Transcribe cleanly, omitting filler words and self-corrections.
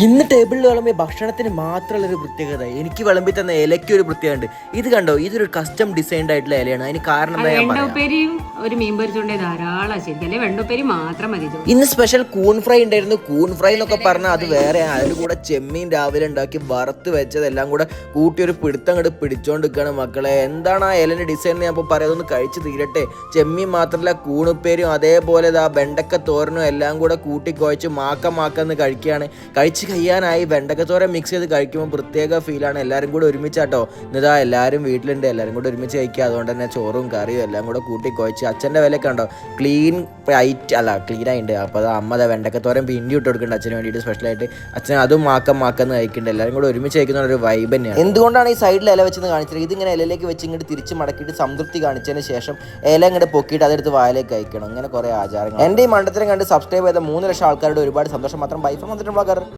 ഇന്ന് ടേബിളിൽ വിളമ്പിയ ഭക്ഷണത്തിന് മാത്രമുള്ളൊരു പ്രത്യേകത, എനിക്ക് വിളമ്പി തന്ന ഇലയ്ക്ക് ഒരു പ്രത്യേകത ഉണ്ട്. ഇത് കണ്ടോ, ഇതൊരു കസ്റ്റം ഡിസൈൻഡ് ആയിട്ടുള്ള ഇലയാണ്. അതിന് കാരണം എന്താ ഞാൻ പറയാം. ഒരു മീൻ പൊരിച്ചുകൊണ്ടേ ധാരാളം ശരിക്കും വെണ്ടപ്പേരി മാത്രം മതി. ഇന്ന് സ്പെഷ്യൽ കൂൺ ഫ്രൈ ഉണ്ടായിരുന്നു. കൂൺ ഫ്രൈ എന്നൊക്കെ പറഞ്ഞാൽ അത് വേറെ. അതിൽ കൂടെ ചെമ്മീൻ രാവിലെ ഉണ്ടാക്കി വറുത്ത് വെച്ചതെല്ലാം കൂടെ കൂട്ടി ഒരു പിടുത്തം അങ്ങോട്ട് പിടിച്ചോണ്ടിരിക്കുകയാണ് മക്കളെ. എന്താണ് ആ ഇലന്റെ ഡിസൈൻ ഞാൻ ഇപ്പോൾ പറയാം. അതൊന്ന് കഴിച്ച് തീരട്ടെ. ചെമ്മീൻ മാത്രമല്ല, കൂണുപ്പേരും അതേപോലെ ആ വെണ്ടക്ക തോരനും എല്ലാം കൂടെ കൂട്ടി കുഴച്ച് മാക്കെന്ന് കഴിക്കുകയാണ്. കഴിച്ച് കഴിയാനായി വെണ്ടക്കത്തോരൻ മിക്സ് ചെയ്ത് കഴിക്കുമ്പോൾ പ്രത്യേക ഫീലാണ്. എല്ലാവരും കൂടെ ഒരുമിച്ചാട്ടോ. ഇന്നിതാ എല്ലാവരും വീട്ടിലുണ്ട്, എല്ലാവരും കൂടെ ഒരുമിച്ച് കഴിക്കുക. അതുകൊണ്ട് തന്നെ ചോറും കറിയും എല്ലാം കൂടെ കൂട്ടി കുഴച്ച് അച്ഛൻ്റെ വിലയൊക്കെ ഉണ്ടോ ക്ലീൻ ആയിട്ടുണ്ട്. അപ്പോൾ അത് അമ്മ വെണ്ടക്കത്തോരൻ പിന്നി ഇട്ട് കൊടുക്കുന്നുണ്ട് അച്ഛന് വേണ്ടിയിട്ട് സ്പെഷ്യലായിട്ട്. അച്ഛൻ അതും മാക്കെന്ന് കഴിക്കുന്നുണ്ട്. എല്ലാവരും കൂടെ ഒരുമിച്ച് കഴിക്കുന്ന ഒരു വൈബ് തന്നെയാണ്. എന്തുകൊണ്ടാണ് ഈ സൈഡിൽ ഇല വെച്ചെന്ന് കാണിച്ചത്? ഇതിങ്ങനെ ഇലയിലേക്ക് വെച്ച് ഇങ്ങോട്ട് തിരിച്ച് മടക്കിയിട്ട് സംതൃപ്തി കാണിച്ചതിന് ശേഷം ഇല ഇങ്ങോട്ട് പൊക്കിയിട്ട് അതെടുത്ത് വായിലേക്ക് കഴിക്കണം. അങ്ങനെ കുറേ ആചാരങ്ങൾ. എൻ്റെ ഈ മണ്ടത്തിലും കണ്ട് സബ്സ്ക്രൈബ് ചെയ്ത 3 ലക്ഷം ആൾക്കാരുടെ ഒരുപാട് സന്തോഷം. മാത്രം ബൈ ഫ്രം വന്നിട്ടുള്ള